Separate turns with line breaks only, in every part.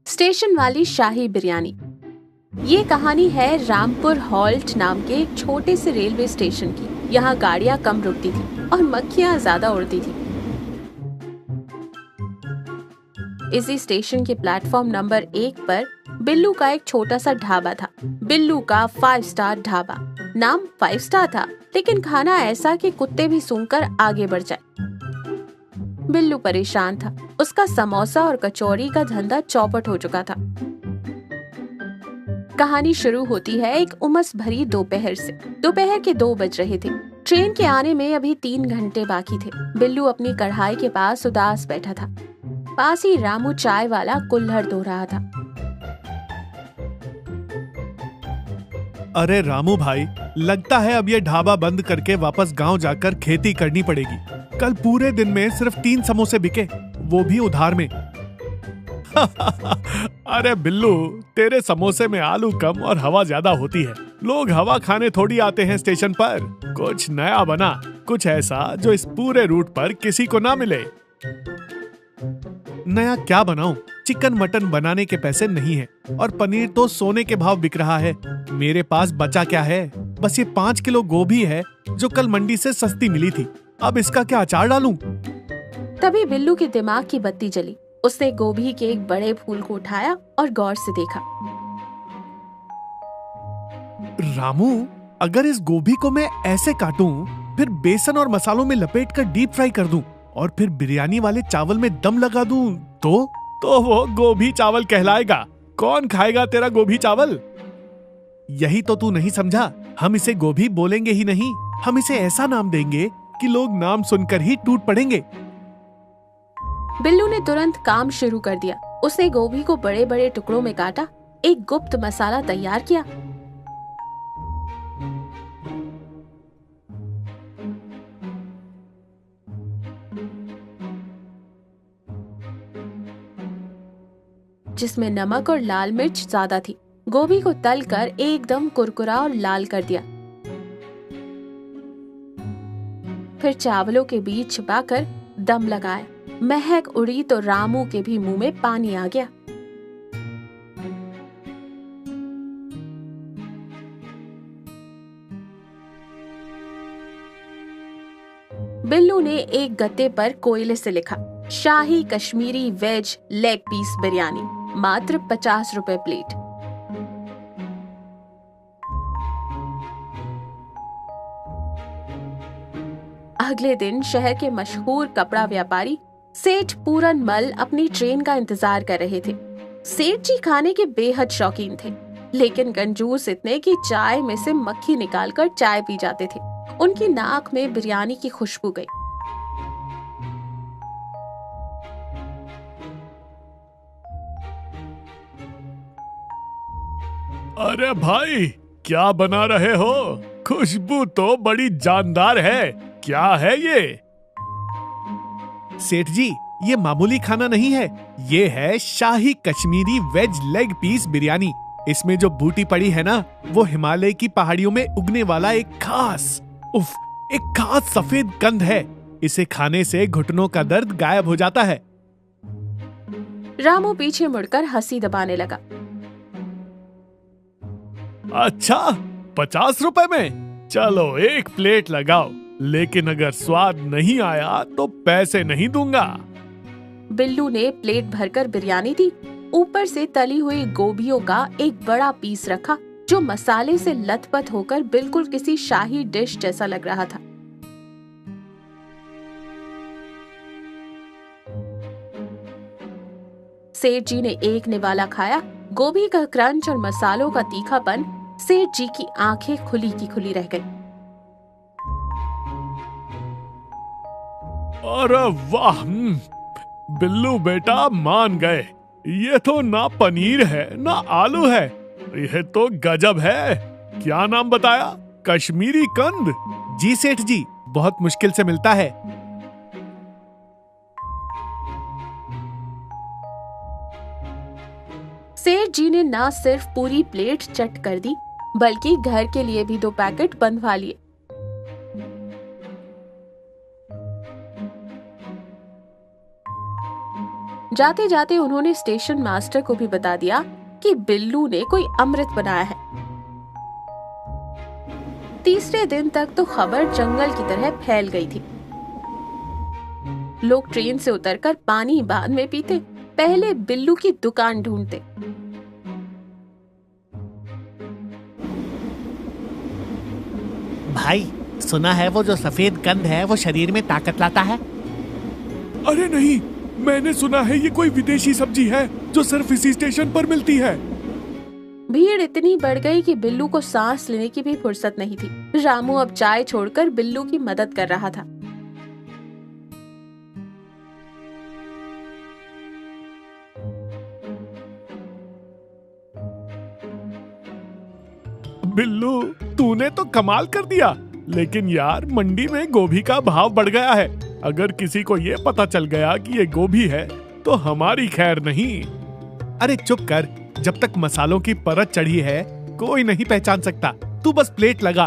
Station वाली शाही बिरयानी। ये कहानी है रामपुर हॉल्ट नाम के एक छोटे से रेलवे स्टेशन की। यहाँ गाड़ियाँ कम रुकती थी और मक्खियाँ ज्यादा उड़ती थी। इसी स्टेशन के प्लेटफॉर्म नंबर 1 पर बिल्लू का एक छोटा सा ढाबा था। बिल्लू का 5 स्टार ढाबा। नाम 5 स्टार था, लेकिन खाना ऐसा कि कुत्ते भी सूंघकर आगे बढ़ जाए। बिल्लू परेशान था। उसका समोसा और कचौड़ी का धंधा चौपट हो चुका था। कहानी शुरू होती है एक उमस भरी दोपहर से। दोपहर के 2 बज रहे थे। ट्रेन के आने में अभी 3 घंटे बाकी थे। बिल्लू अपनी कढ़ाई के पास उदास बैठा था। पास ही रामू चाय वाला कुल्हड़ धो रहा था।
अरे रामू भाई, लगता है अब ये ढाबा बंद करके वापस गांव जाकर खेती करनी पड़ेगी। कल पूरे दिन में सिर्फ 3 समोसे बिके, वो भी उधार में। अरे बिल्लू, तेरे समोसे में आलू कम और हवा ज्यादा होती है। लोग हवा खाने थोड़ी आते हैं स्टेशन पर। कुछ नया बना, कुछ ऐसा जो इस पूरे रूट पर किसी को ना मिले। नया क्या बनाऊं? चिकन मटन बनाने के पैसे नहीं है और पनीर तो सोने के भाव बिक रहा है। मेरे पास बचा क्या है? बस ये 5 किलो गोभी है जो कल मंडी से सस्ती मिली थी। अब इसका क्या अचार डालूं?
तभी बिल्लू के दिमाग की बत्ती जली। उसने गोभी के एक बड़े फूल को उठाया और गौर से देखा।
रामू, अगर इस गोभी को मैं ऐसे काटूं, फिर बेसन और मसालों में लपेटकर डीप फ्राई कर दूं और फिर बिरयानी वाले चावल में दम लगा दूं, तो वो गोभी चावल कहलाएगा। कौन खाएगा तेरा गोभी चावल? यही तो तू नहीं समझा। हम इसे गोभी बोलेंगे ही नहीं, हम इसे ऐसा नाम देंगे कि लोग नाम सुनकर ही टूट पड़ेंगे।
बिल्लू ने तुरंत काम शुरू कर दिया। उसने गोभी को बड़े बड़े टुकड़ों में काटा, एक गुप्त मसाला तैयार किया। जिसमें नमक और लाल मिर्च ज्यादा थी। गोभी को तलकर एकदम कुरकुरा और लाल कर दिया। फिर चावलों के बीच छिपाकर दम लगाया। महक उड़ी तो रामू के भी मुंह में पानी आ गया। बिल्लू ने एक गत्ते पर कोयले से लिखा, शाही Kashmiri veg leg piece biryani, मात्र 50 रुपए प्लेट। अगले दिन शहर के मशहूर कपड़ा व्यापारी सेठ पूरन मल अपनी ट्रेन का इंतजार कर रहे थे। सेठ जी खाने के बेहद शौकीन थे, लेकिन कंजूस इतने कि चाय में से मक्खी निकालकर चाय पी जाते थे। उनकी नाक में बिरयानी की खुशबू गई।
अरे भाई, क्या बना रहे हो? खुशबू तो बड़ी जानदार है। क्या है ये? सेठ जी, ये मामूली खाना नहीं है, ये है शाही Kashmiri veg leg piece biryani. इसमें जो बूटी पड़ी है ना, वो हिमालय की पहाड़ियों में उगने वाला एक खास सफेद कंद है। इसे खाने से घुटनों का दर्द गायब हो जाता है।
रामू पीछे मुड़कर हंसी दबाने लगा।
अच्छा, 50 रुपए में? चलो एक प्लेट लगाओ, लेकिन अगर स्वाद नहीं आया तो पैसे नहीं दूंगा।
बिल्लू ने प्लेट भरकर बिरयानी दी। ऊपर से तली हुई गोभियों का एक बड़ा पीस रखा, जो मसाले से लथपथ होकर बिल्कुल किसी शाही डिश जैसा लग रहा था। सेठ जी ने एक निवाला खाया। गोभी का क्रंच और मसालों का तीखापन, सेठ जी की आंखें खुली की खुली रह गई।
अरे वाह, बिल्लू बेटा मान गए। ये तो ना पनीर है ना आलू है, यह तो गजब है। क्या नाम बताया? कश्मीरी कंद? जी सेठ जी, बहुत मुश्किल से मिलता है।
सेठ जी ने न सिर्फ पूरी प्लेट चट कर दी, बल्कि घर के लिए भी 2 पैकेट बंधवा लिए। जाते जाते उन्होंने स्टेशन मास्टर को भी बता दिया कि बिल्लू ने कोई अमृत बनाया है। तीसरे दिन तक तो खबर जंगल की तरह फैल गई थी। लोग ट्रेन से उतरकर पानी बाद में पीते, पहले बिल्लू की दुकान ढूंढते।
भाई, सुना है वो जो सफेद कंद है वो शरीर में ताकत लाता है।
अरे नहीं, मैंने सुना है ये कोई विदेशी सब्जी है जो सिर्फ इसी स्टेशन पर मिलती है।
भीड़ इतनी बढ़ गई कि बिल्लू को सांस लेने की भी फुर्सत नहीं थी। रामू अब चाय छोड़कर बिल्लू की मदद कर रहा था।
बिल्लू, तूने तो कमाल कर दिया। लेकिन यार, मंडी में गोभी का भाव बढ़ गया है। अगर किसी को ये पता चल गया कि ये गोभी है तो हमारी खैर नहीं। अरे चुप कर, जब तक मसालों की परत चढ़ी है कोई नहीं पहचान सकता। तू बस प्लेट लगा।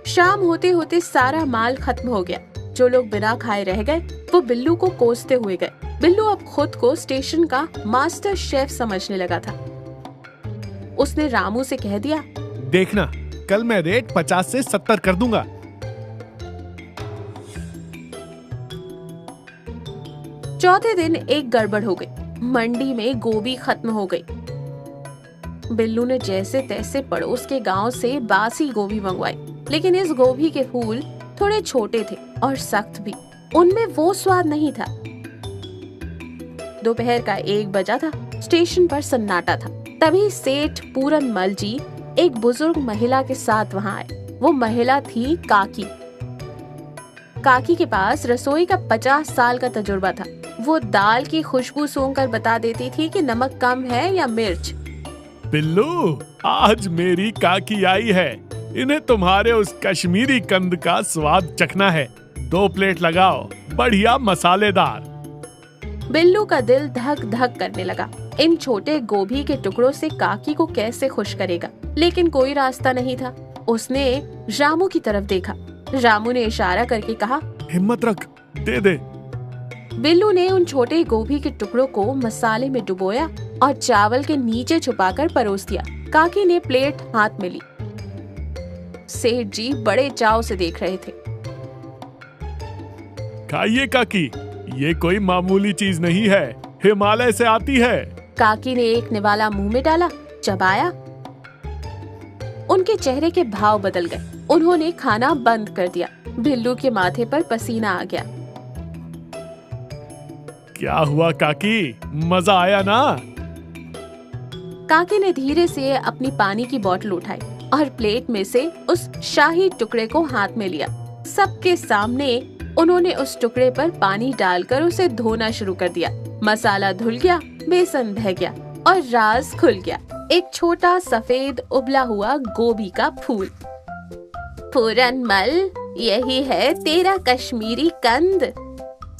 शाम होते होते सारा माल खत्म हो गया। जो लोग बिना खाए रह गए वो बिल्लू को कोसते हुए गए। बिल्लू अब खुद को स्टेशन का मास्टर शेफ समझने लगा था। उसने रामू से कह दिया,
देखना, कल मैं रेट 50 से 70 कर दूंगा।
चौथे दिन एक गड़बड़ हो गई। मंडी में गोभी खत्म हो गई। बिल्लू ने जैसे तैसे पड़ोस के गांव से बासी गोभी मंगवाई, लेकिन इस गोभी के फूल थोड़े छोटे थे और सख्त भी। उनमें वो स्वाद नहीं था। दोपहर का 1 बजा था। स्टेशन पर सन्नाटा था। तभी सेठ पूरन मल जी एक बुजुर्ग महिला के साथ वहां आए। वो महिला थी काकी। काकी के पास रसोई का 50 साल का तजुर्बा था। वो दाल की खुशबू सूंघकर बता देती थी कि नमक कम है या मिर्च।
बिल्लू, आज मेरी काकी आई है। इन्हें तुम्हारे उस कश्मीरी कंद का स्वाद चखना है। 2 प्लेट लगाओ, बढ़िया मसालेदार।
बिल्लू का दिल धक धक करने लगा। इन छोटे गोभी के टुकड़ों से काकी को कैसे खुश करेगा, लेकिन कोई रास्ता नहीं था। उसने रामू की तरफ देखा। रामू ने इशारा करके कहा,
हिम्मत रख, दे दे।
बिल्लू ने उन छोटे गोभी के टुकड़ों को मसाले में डुबोया और चावल के नीचे छुपाकर परोस दिया। काकी ने प्लेट हाथ में ली। सेठ जी बड़े चाव से देख रहे थे।
खाइए काकी, ये कोई मामूली चीज नहीं है, हिमालय से आती है।
काकी ने एक निवाला मुंह में डाला, चबाया। उनके चेहरे के भाव बदल गए। उन्होंने खाना बंद कर दिया। बिल्लू के माथे पर पसीना आ गया।
क्या हुआ काकी, मजा आया ना?
काकी ने धीरे से अपनी पानी की बोतल उठाई और प्लेट में से उस शाही टुकड़े को हाथ में लिया। सबके सामने उन्होंने उस टुकड़े पर पानी डालकर उसे धोना शुरू कर दिया। मसाला धुल गया, बेसन बह गया और राज खुल गया। एक छोटा सफेद उबला हुआ गोभी का फूल। पूरनमल, यही है तेरा कश्मीरी कंद।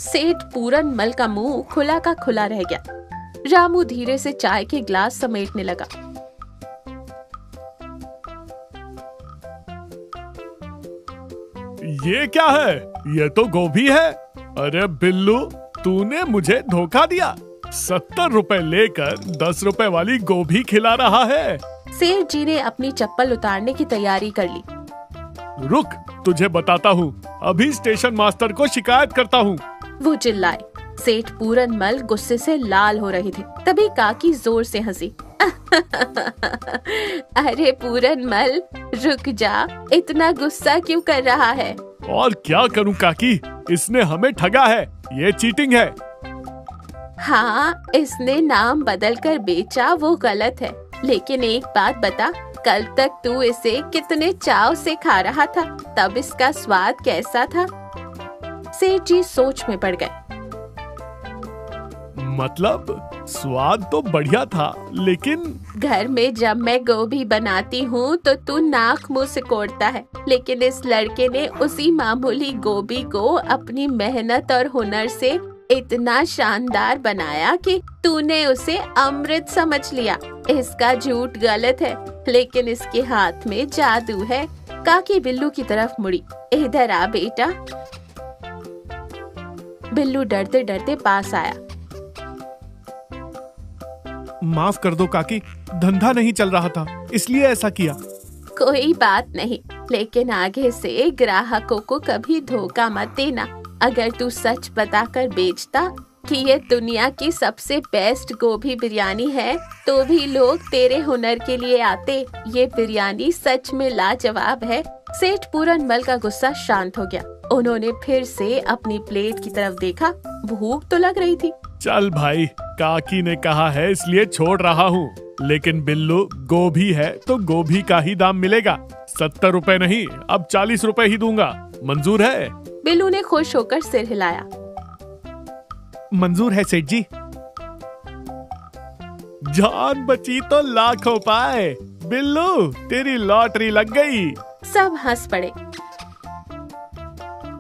सेठ पूरनमल का मुंह खुला का खुला रह गया। रामू धीरे से चाय के ग्लास समेटने लगा।
ये क्या है? ये तो गोभी है। अरे बिल्लू, तूने मुझे धोखा दिया। 70 रुपए लेकर 10 रुपए वाली गोभी खिला रहा है।
सेठ जी ने अपनी चप्पल उतारने की तैयारी कर ली।
रुक, तुझे बताता हूँ। अभी स्टेशन मास्टर को शिकायत करता हूँ।
वो चिल्लाए। सेठ पूरनमल गुस्से से लाल हो रहे थे। तभी काकी जोर से हंसी। अरे पूरनमल, रुक जा, इतना गुस्सा क्यों कर रहा है?
और क्या करूं काकी, इसने हमें ठगा है। ये चीटिंग है।
हाँ, इसने नाम बदलकर बेचा वो गलत है, लेकिन एक बात बता, कल तक तू इसे कितने चाव से खा रहा था, तब इसका स्वाद कैसा था? सेठ जी सोच में पड़ गए।
मतलब स्वाद तो बढ़िया था, लेकिन
घर में जब मैं गोभी बनाती हूँ तो तू नाक मुंह सिकोड़ता है, लेकिन इस लड़के ने उसी मामूली गोभी को अपनी मेहनत और हुनर से इतना शानदार बनाया कि तूने उसे अमृत समझ लिया। इसका झूठ गलत है, लेकिन इसके हाथ में जादू है। काकी बिल्लू की तरफ मुड़ी। इधर आ बेटा। बिल्लू डरते डरते पास आया।
माफ कर दो काकी, धंधा नहीं चल रहा था इसलिए ऐसा किया।
कोई बात नहीं, लेकिन आगे से ग्राहकों को कभी धोखा मत देना। अगर तू सच बताकर बेचता कि ये दुनिया की सबसे बेस्ट गोभी बिरयानी है, तो भी लोग तेरे हुनर के लिए आते। ये बिरयानी सच में लाजवाब है। सेठ पूरनमल का गुस्सा शांत हो गया। उन्होंने फिर से अपनी प्लेट की तरफ देखा। भूख तो लग रही थी।
चल भाई, काकी ने कहा है इसलिए छोड़ रहा हूँ, लेकिन बिल्लू गोभी है तो गोभी का ही दाम मिलेगा। 70 रुपए नहीं, अब 40 रुपए ही दूंगा। मंजूर है?
बिल्लू ने खुश होकर सिर हिलाया।
मंजूर है सेठ जी। जान बची तो लाखों पाए। बिल्लू, तेरी लॉटरी लग गई।
सब हंस पड़े।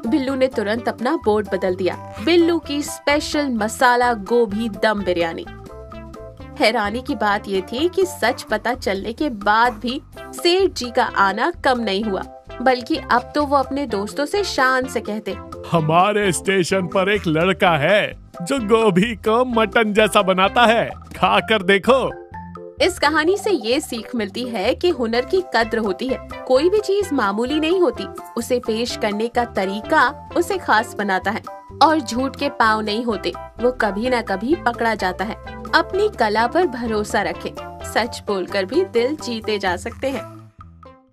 बिल्लू ने तुरंत अपना बोर्ड बदल दिया। बिल्लू की स्पेशल मसाला गोभी दम बिरयानी। हैरानी की बात ये थी कि सच पता चलने के बाद भी सेठ जी का आना कम नहीं हुआ, बल्कि अब तो वो अपने दोस्तों से शान से कहते,
हमारे स्टेशन पर एक लड़का है जो गोभी को मटन जैसा बनाता है, खाकर देखो।
इस कहानी से ये सीख मिलती है कि हुनर की कद्र होती है। कोई भी चीज मामूली नहीं होती, उसे पेश करने का तरीका उसे खास बनाता है। और झूठ के पाँव नहीं होते, वो कभी न कभी पकड़ा जाता है। अपनी कला पर भरोसा रखें, सच बोलकर भी दिल जीते जा सकते हैं।